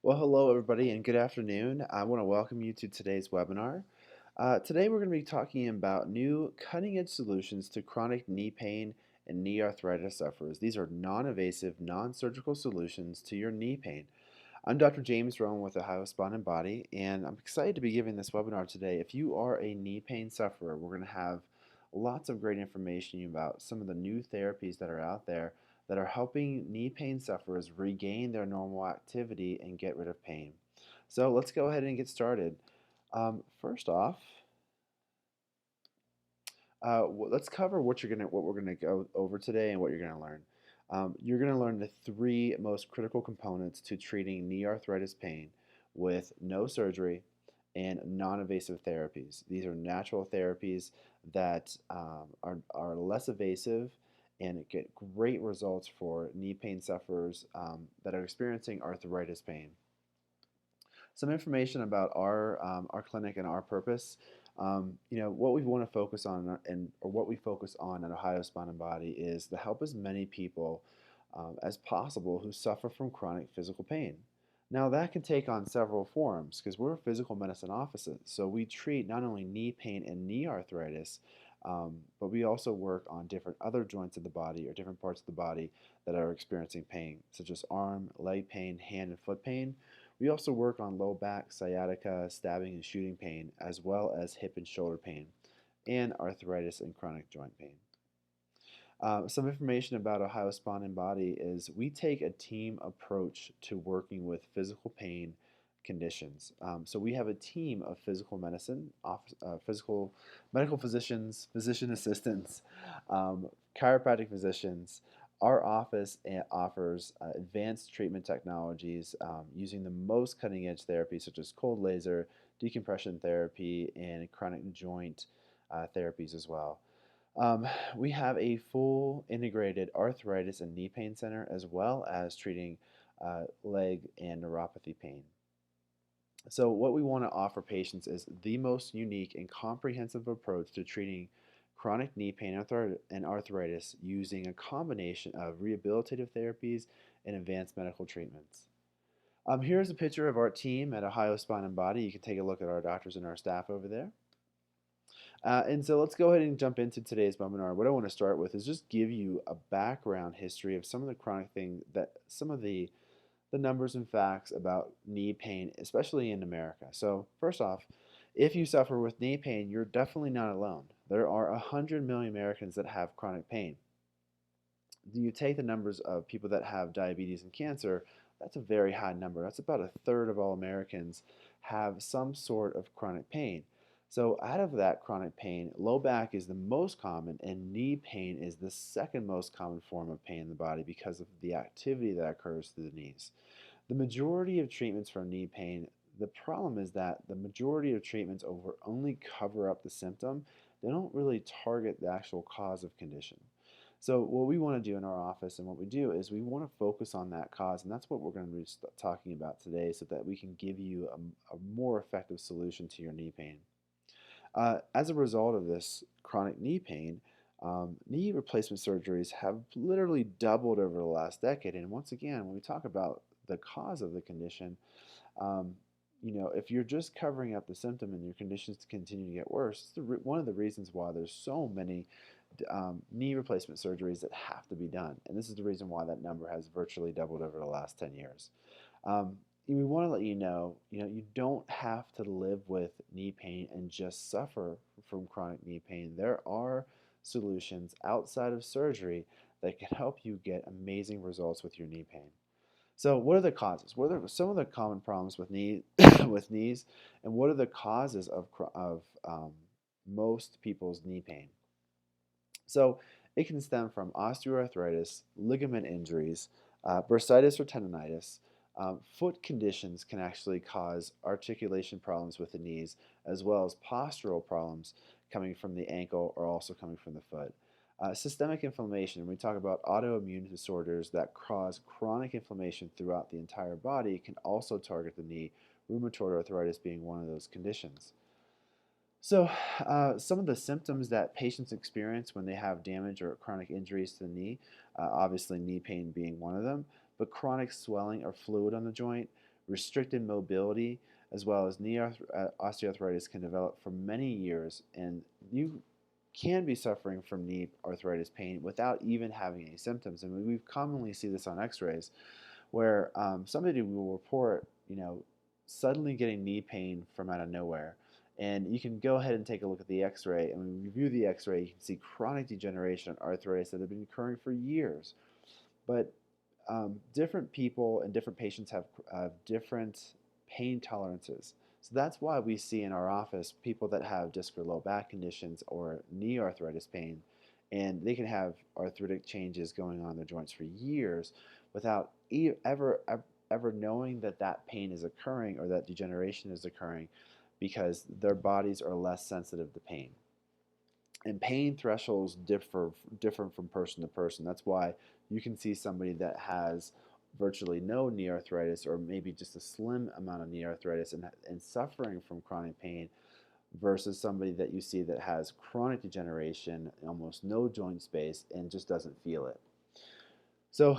Well, hello everybody and good afternoon. I want to welcome you to today's webinar. Today we're going to be talking about new cutting-edge solutions to chronic knee pain and knee arthritis sufferers. These are non-invasive, non-surgical solutions to your knee pain. I'm Dr. James Rowan with Ohio Spine and Body, and I'm excited to be giving this webinar today. If you are a knee pain sufferer, we're going to have lots of great information about some of the new therapies that are out there that are helping knee pain sufferers regain their normal activity and get rid of pain. So let's go ahead and get started. First off, let's cover what we're gonna go over today and what you're gonna learn. You're gonna learn the three most critical components to treating knee arthritis pain with no surgery and non-invasive therapies. These are natural therapies that are less invasive and get great results for knee pain sufferers that are experiencing arthritis pain. Some information about our clinic and our purpose. What we want to focus on or what we focus on at Ohio Spine and Body is to help as many people as possible who suffer from chronic physical pain. Now that can take on several forms because we're physical medicine offices, so we treat not only knee pain and knee arthritis, but we also work on different other joints of the body or different parts of the body that are experiencing pain, such as arm, leg pain, hand and foot pain. We also work on low back, sciatica, stabbing and shooting pain, as well as hip and shoulder pain, and arthritis and chronic joint pain. Some information about Ohio Spine and Body is we take a team approach to working with physical pain conditions. So we have a team of physical medicine, physical medical physicians, physician assistants, chiropractic physicians. Our office offers advanced treatment technologies using the most cutting edge therapies such as cold laser, decompression therapy, and chronic joint therapies as well. Um, we have a full integrated arthritis and knee pain center as well as treating leg and neuropathy pain. So, what we want to offer patients is the most unique and comprehensive approach to treating chronic knee pain and arthritis using a combination of rehabilitative therapies and advanced medical treatments. Here's a picture of our team at Ohio Spine and Body. You can take a look at our doctors and our staff over there. And so let's go ahead and jump into today's webinar. What I want to start with is just give you a background history of some of the chronic things that some of the numbers and facts about knee pain, especially in America. So first off, if you suffer with knee pain, you're definitely not alone. There are 100 million Americans that have chronic pain. You take the numbers of people that have diabetes and cancer, that's a very high number. That's about a third of all Americans have some sort of chronic pain. So, out of that chronic pain, low back is the most common, and knee pain is the second most common form of pain in the body because of the activity that occurs through the knees. The majority of treatments for knee pain, the problem is that the majority of treatments only cover up the symptom. They don't really target the actual cause of condition. So what we want to do in our office and what we do is we want to focus on that cause, and that's what we're going to be talking about today so that we can give you a more effective solution to your knee pain. As a result of this chronic knee pain, knee replacement surgeries have literally doubled over the last decade. And once again, when we talk about the cause of the condition, um, if you're just covering up the symptom and your conditions continue to get worse, it's one of the reasons why there's so many knee replacement surgeries that have to be done. And this is the reason why that number has virtually doubled over the last 10 years. We want to let you don't have to live with knee pain and just suffer from chronic knee pain. There are solutions outside of surgery that can help you get amazing results with your knee pain. So, what are the causes? What are some of the common problems with with knees, and what are the causes of most people's knee pain? So, it can stem from osteoarthritis, ligament injuries, bursitis or tendonitis. Foot conditions can actually cause articulation problems with the knees, as well as postural problems coming from the ankle or also coming from the foot. Systemic inflammation, when we talk about autoimmune disorders that cause chronic inflammation throughout the entire body, can also target the knee, rheumatoid arthritis being one of those conditions. So, some of the symptoms that patients experience when they have damage or chronic injuries to the knee, obviously knee pain being one of them, but chronic swelling or fluid on the joint, Restricted mobility as well as osteoarthritis can develop for many years, and you can be suffering from knee arthritis pain without even having any symptoms. And we commonly see this on x-rays where somebody will report, suddenly getting knee pain from out of nowhere. And you can go ahead and take a look at the x-ray, and when we review the x-ray, you can see chronic degeneration and arthritis that have been occurring for years. But different people and different patients have different pain tolerances. So that's why we see in our office people that have disc or low back conditions or knee arthritis pain, and they can have arthritic changes going on in their joints for years without ever knowing that that pain is occurring or that degeneration is occurring because their bodies are less sensitive to pain. And pain thresholds different from person to person. That's why you can see somebody that has virtually no knee arthritis or maybe just a slim amount of knee arthritis and suffering from chronic pain versus somebody that you see that has chronic degeneration, almost no joint space, and just doesn't feel it. So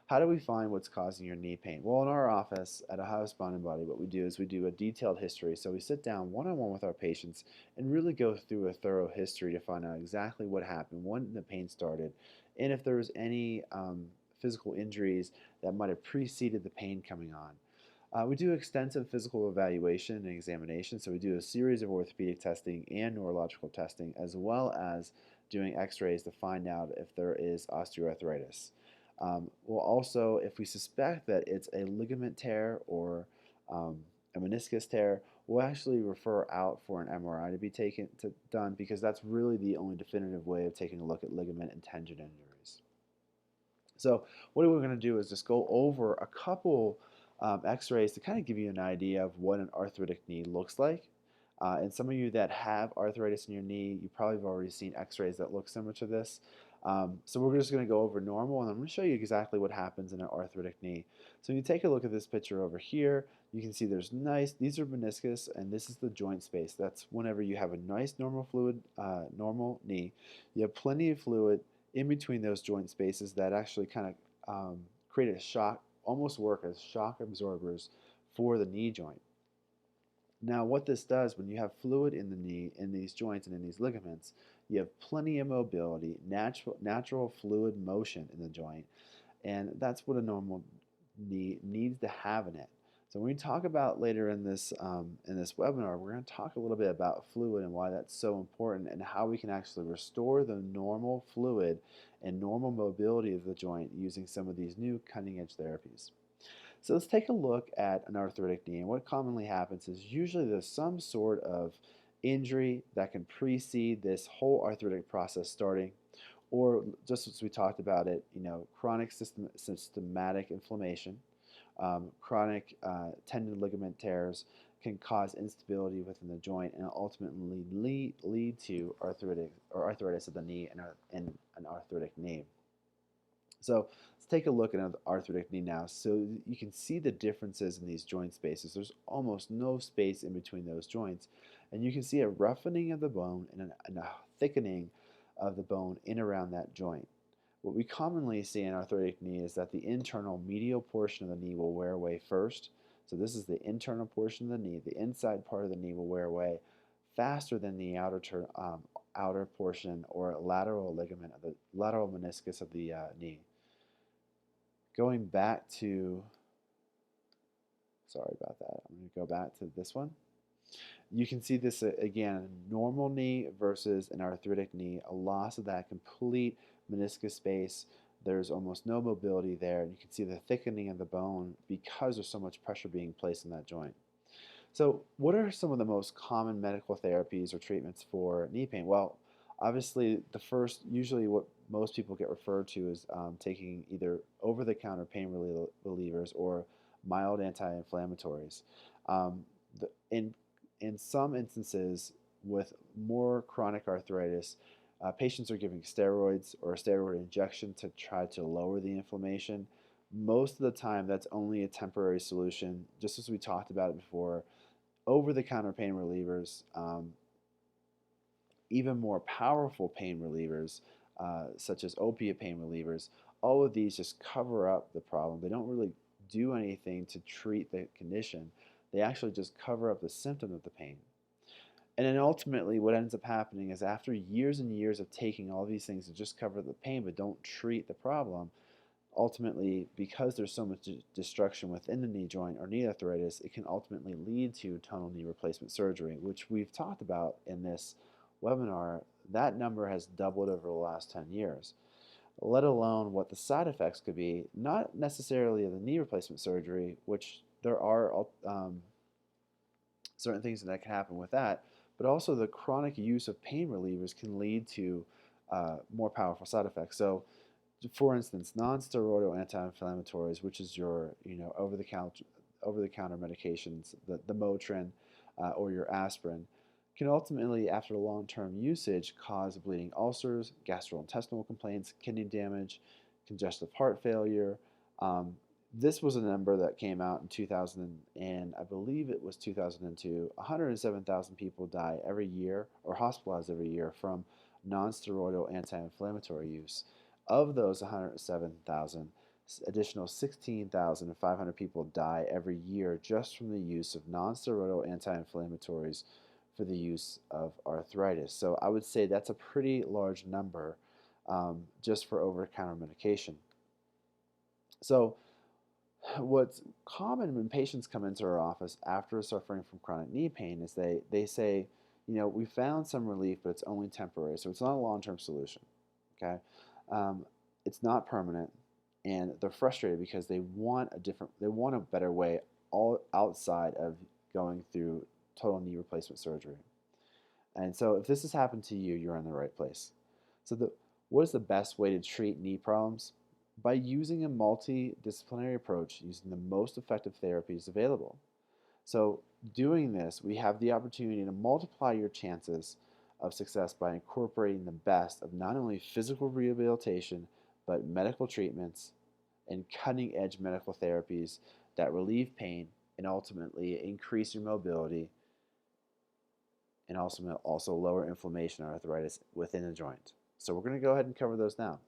how do we find what's causing your knee pain? Well, in our office at Ohio Spine and Body, what we do is we do a detailed history. So we sit down one-on-one with our patients and really go through a thorough history to find out exactly what happened, when the pain started, and if there was any physical injuries that might have preceded the pain coming on. We do extensive physical evaluation and examination, so we do a series of orthopedic testing and neurological testing, as well as doing x-rays to find out if there is osteoarthritis. We'll also, if we suspect that it's a ligament tear or a meniscus tear, we'll actually refer out for an MRI to be done because that's really the only definitive way of taking a look at ligament and tendon injuries. So what we're going to do is just go over a couple x-rays to kind of give you an idea of what an arthritic knee looks like. And some of you that have arthritis in your knee, you probably have already seen x-rays that look similar to this. So we're just going to go over normal, and I'm going to show you exactly what happens in an arthritic knee. So when you take a look at this picture over here, you can see these are meniscus, and this is the joint space. That's whenever you have a nice normal normal knee, you have plenty of fluid in between those joint spaces that actually kind of create a shock, almost work as shock absorbers for the knee joint. Now what this does, when you have fluid in the knee, in these joints and in these ligaments, you have plenty of mobility, natural fluid motion in the joint, and that's what a normal knee needs to have in it. So when we talk about later in this webinar, we're going to talk a little bit about fluid and why that's so important and how we can actually restore the normal fluid and normal mobility of the joint using some of these new cutting-edge therapies. So let's take a look at an arthritic knee. And what commonly happens is usually there's some sort of injury that can precede this whole arthritic process starting, or just as we talked about it, chronic systematic inflammation, chronic tendon ligament tears can cause instability within the joint and ultimately lead to arthritis of the knee and an arthritic knee. So let's take a look at an arthritic knee now so you can see the differences in these joint spaces. There's almost no space in between those joints, and you can see a roughening of the bone and a thickening of the bone in around that joint. What we commonly see in arthritic knee is that the internal medial portion of the knee will wear away first. So this is the internal portion of the knee. The inside part of the knee will wear away faster than the outer portion or lateral ligament of the lateral meniscus of the knee. Going back to, sorry about that, I'm going to go back to this one. You can see this again, normal knee versus an arthritic knee, a loss of that complete meniscus space. There's almost no mobility there, and you can see the thickening of the bone because there's so much pressure being placed in that joint. So what are some of the most common medical therapies or treatments for knee pain? Well, obviously usually what most people get referred to is taking either over-the-counter pain relievers or mild anti-inflammatories. In some instances with more chronic arthritis, patients are giving steroids or a steroid injection to try to lower the inflammation. Most of the time that's only a temporary solution, just as we talked about it before. Over-the-counter pain relievers, even more powerful pain relievers, such as opiate pain relievers, all of these just cover up the problem. They don't really do anything to treat the condition. They actually just cover up the symptom of the pain. And then ultimately, what ends up happening is after years and years of taking all these things to just cover the pain but don't treat the problem, ultimately, because there's so much destruction within the knee joint or knee arthritis, it can ultimately lead to total knee replacement surgery, which we've talked about in this webinar. That number has doubled over the last 10 years, let alone what the side effects could be, not necessarily of the knee replacement surgery, which there are certain things that can happen with that, but also the chronic use of pain relievers can lead to more powerful side effects. So, for instance, non-steroidal anti-inflammatories, which is your over the counter medications, the Motrin or your aspirin, can ultimately, after long-term usage, cause bleeding ulcers, gastrointestinal complaints, kidney damage, congestive heart failure. Um, this was a number that came out in 2000, and I believe it was 2002. 107,000 people die every year or hospitalized every year from non-steroidal anti-inflammatory use. Of those 107,000, additional 16,500 people die every year just from the use of non-steroidal anti-inflammatories for the use of arthritis. So I would say that's a pretty large number just for over-the-counter medication. So what's common when patients come into our office after suffering from chronic knee pain is they say, we found some relief, but it's only temporary. So it's not a long-term solution. Okay, um, it's not permanent, and they're frustrated because they want a better way all outside of going through total knee replacement surgery. And so if this has happened to you, you're in the right place. So what is the best way to treat knee problems? By using a multidisciplinary approach, using the most effective therapies available. So doing this, we have the opportunity to multiply your chances of success by incorporating the best of not only physical rehabilitation, but medical treatments and cutting-edge medical therapies that relieve pain and ultimately increase your mobility and also lower inflammation or arthritis within the joint. So we're going to go ahead and cover those now.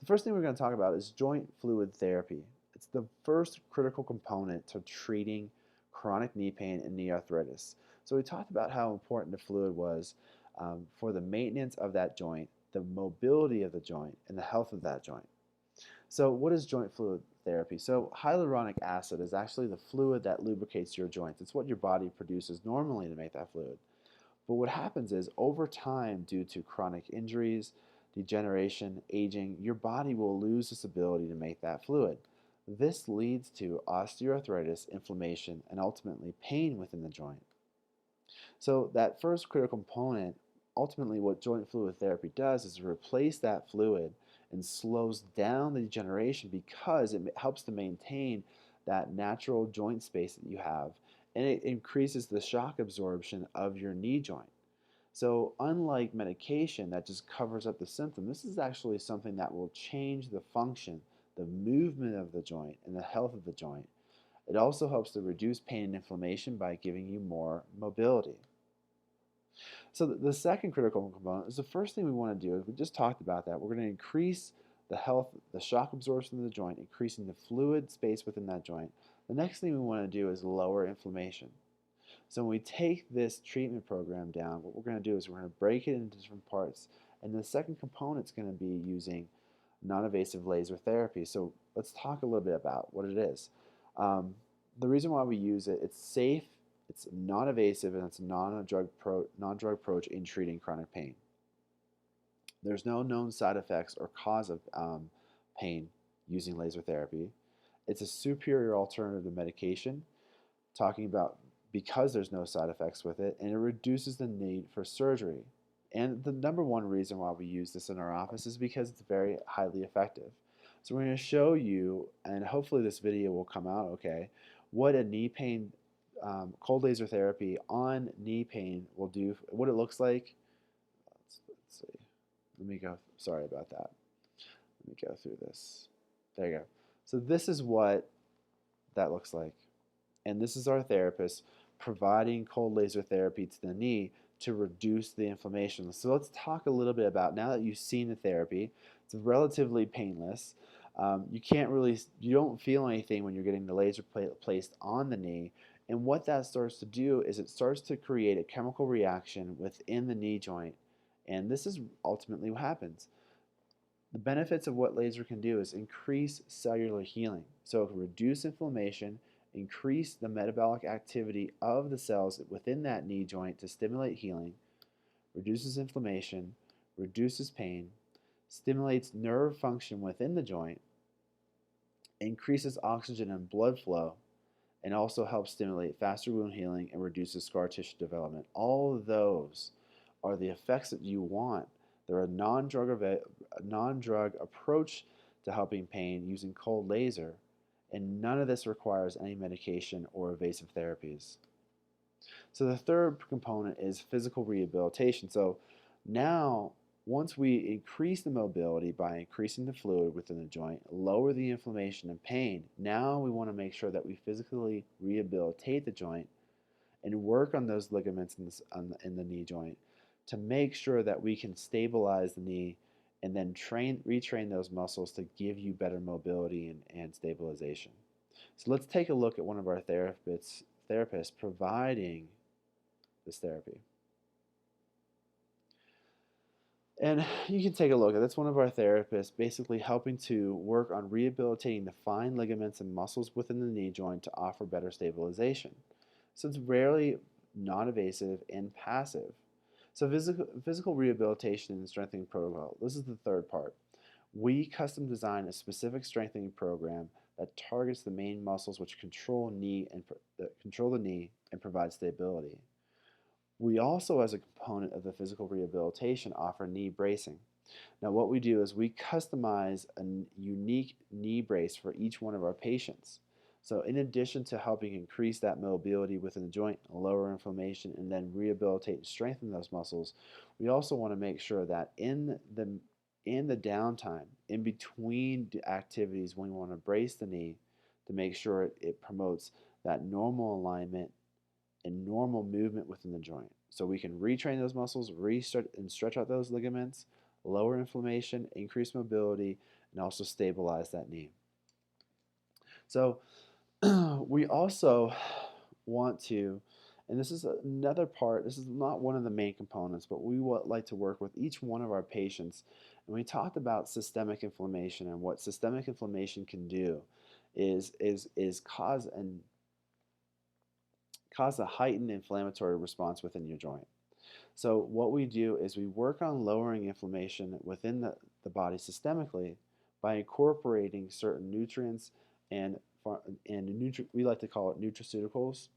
The first thing we're going to talk about is joint fluid therapy. It's the first critical component to treating chronic knee pain and knee arthritis. So we talked about how important the fluid was for the maintenance of that joint, the mobility of the joint, and the health of that joint. So what is joint fluid therapy? So hyaluronic acid is actually the fluid that lubricates your joints. It's what your body produces normally to make that fluid. But what happens is over time, due to chronic injuries, degeneration, aging, your body will lose this ability to make that fluid. This leads to osteoarthritis, inflammation, and ultimately pain within the joint. So that first critical component, ultimately what joint fluid therapy does is replace that fluid and slows down the degeneration because it helps to maintain that natural joint space that you have, and it increases the shock absorption of your knee joint. So unlike medication that just covers up the symptom, this is actually something that will change the function, the movement of the joint, and the health of the joint. It also helps to reduce pain and inflammation by giving you more mobility. So the second critical component is the first thing we want to do. We just talked about that. We're going to increase the health, the shock absorption of the joint, increasing the fluid space within that joint. The next thing we want to do is lower inflammation. So when we take this treatment program down, what we're going to do is we're going to break it into different parts. And the second component is going to be using non-invasive laser therapy. So let's talk a little bit about what it is. The reason why we use it, it's safe, it's non-invasive, and it's a non-drug approach in treating chronic pain. There's no known side effects or cause of pain using laser therapy. It's a superior alternative to medication, talking about because there's no side effects with it, and it reduces the need for surgery. And the number one reason why we use this in our office is because it's very highly effective. So we're going to show you, and hopefully this video will come out okay, what a knee pain, cold laser therapy on knee pain will do, what it looks like. Let's see. Let me go, sorry about that. Let me go through this. There you go. So this is what that looks like. And this is our therapist providing cold laser therapy to the knee to reduce the inflammation. So let's talk a little bit about, now that you've seen the therapy, it's relatively painless. You can't really, you don't feel anything when you're getting the laser placed on the knee. And what that starts to do is it starts to create a chemical reaction within the knee joint. And this is ultimately what happens. The benefits of what laser can do is increase cellular healing. So it can reduce inflammation, increase the metabolic activity of the cells within that knee joint to stimulate healing, reduces inflammation, reduces pain, stimulates nerve function within the joint, increases oxygen and blood flow, and also helps stimulate faster wound healing and reduces scar tissue development. All of those are the effects that you want. They're a non-drug approach to helping pain using cold laser, and none of this requires any medication or evasive therapies. So the third component is physical rehabilitation. So now, once we increase the mobility by increasing the fluid within the joint, lower the inflammation and pain, now we want to make sure that we physically rehabilitate the joint and work on those ligaments in the knee joint to make sure that we can stabilize the knee and then retrain those muscles to give you better mobility and stabilization. So let's take a look at one of our therapists providing this therapy. And you can take a look. That's one of our therapists basically helping to work on rehabilitating the fine ligaments and muscles within the knee joint to offer better stabilization. So it's rarely non-invasive and passive. So physical rehabilitation and strengthening protocol. This is the third part. We custom design a specific strengthening program that targets the main muscles which control the knee and provide stability. We also, as a component of the physical rehabilitation, offer knee bracing. Now, what we do is we customize a unique knee brace for each one of our patients. So, in addition to helping increase that mobility within the joint, lower inflammation, and then rehabilitate and strengthen those muscles, we also want to make sure that in the downtime, in between activities, when we want to brace the knee to make sure it promotes that normal alignment and normal movement within the joint. So we can retrain those muscles, restart and stretch out those ligaments, lower inflammation, increase mobility, and also stabilize that knee. So we also want to, and this is another part, this is not one of the main components, but we would like to work with each one of our patients. And we talked about systemic inflammation, and what systemic inflammation can do is cause a heightened inflammatory response within your joint. So what we do is we work on lowering inflammation within the body systemically by incorporating certain nutrients and we like to call it nutraceuticals.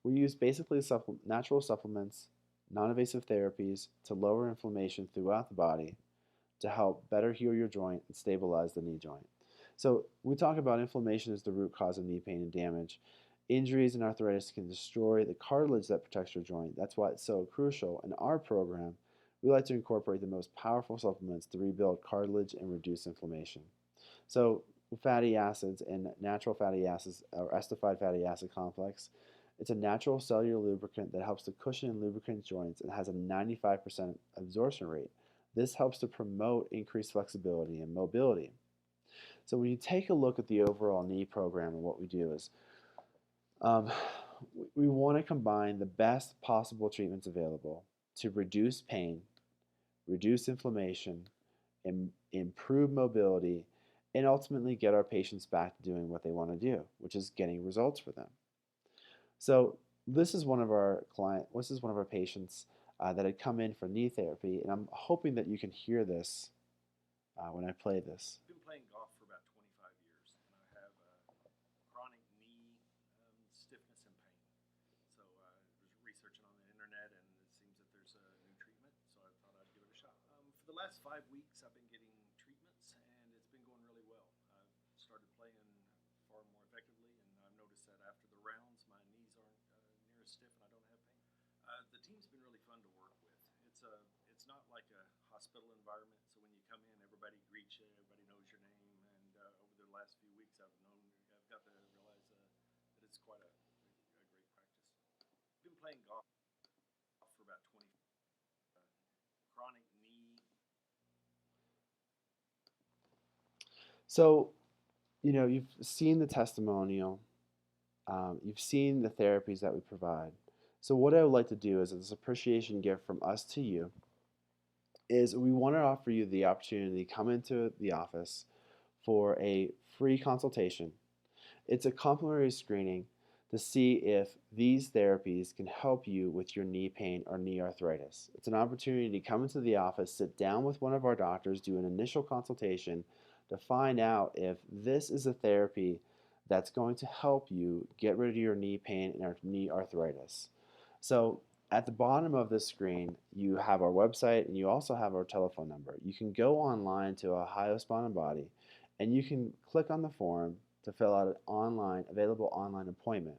We use basically natural supplements, non-invasive therapies to lower inflammation throughout the body to help better heal your joint and stabilize the knee joint. So we talk about inflammation as the root cause of knee pain and damage. Injuries and arthritis can destroy the cartilage that protects your joint. That's why it's so crucial. In our program, we like to incorporate the most powerful supplements to rebuild cartilage and reduce inflammation. So fatty acids and natural fatty acids, or estified fatty acid complex, it's a natural cellular lubricant that helps to cushion and lubricate joints and has a 95% absorption rate. This helps to promote increased flexibility and mobility. So when you take a look at the overall knee program, and what we do is um, we want to combine the best possible treatments available to reduce pain, reduce inflammation, and improve mobility, and ultimately get our patients back to doing what they want to do, which is getting results for them. So this is one of our patients that had come in for knee therapy, and I'm hoping that you can hear this when I play this. I've been playing golf for about 25 years, and I have chronic knee stiffness and pain. So I was researching on the internet, and it seems that there's a new treatment, so I thought I'd give it a shot. For the last 5 weeks, I've been getting treatments, and it's been going really well. I've started playing far more effectively, and I've noticed that after the rounds, my knees aren't near as stiff, and I don't have pain. The team's been really fun to work with. It's not like a hospital environment, so when you come in, everybody greets you, everybody knows your name, and over the last few weeks, I've got to realize that it's quite a great practice. I've been playing golf for about 20 chronic knee. So, you've seen the testimonial, you've seen the therapies that we provide. So, what I would like to do is this appreciation gift from us to you is we want to offer you the opportunity to come into the office for a free consultation. It's a complimentary screening to see if these therapies can help you with your knee pain or knee arthritis. It's an opportunity to come into the office, sit down with one of our doctors, do an initial consultation to find out if this is a therapy that's going to help you get rid of your knee pain and knee arthritis. So, at the bottom of the screen, you have our website and you also have our telephone number. You can go online to Ohio Spine and Body and you can click on the form to fill out an available online appointment.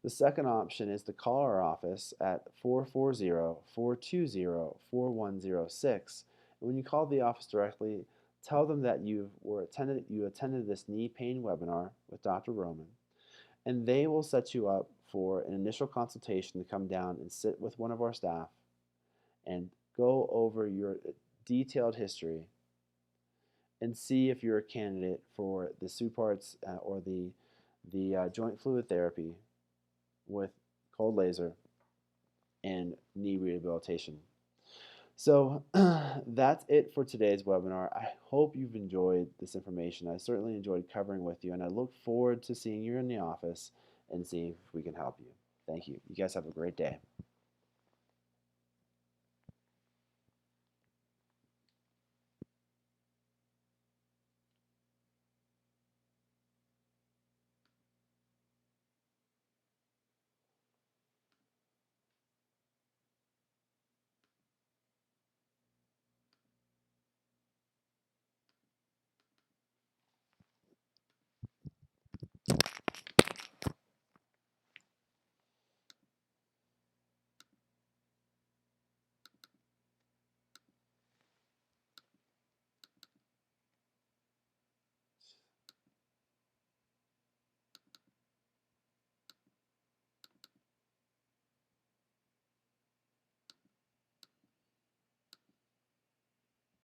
The second option is to call our office at 440-420-4106. And when you call the office directly, tell them that you attended this knee pain webinar with Dr. Roman, and they will set you up for an initial consultation to come down and sit with one of our staff and go over your detailed history and see if you're a candidate for the Supartz or the joint fluid therapy with cold laser and knee rehabilitation. So that's it for today's webinar. I hope you've enjoyed this information. I certainly enjoyed covering with you, and I look forward to seeing you in the office and seeing if we can help you. Thank you. You guys have a great day.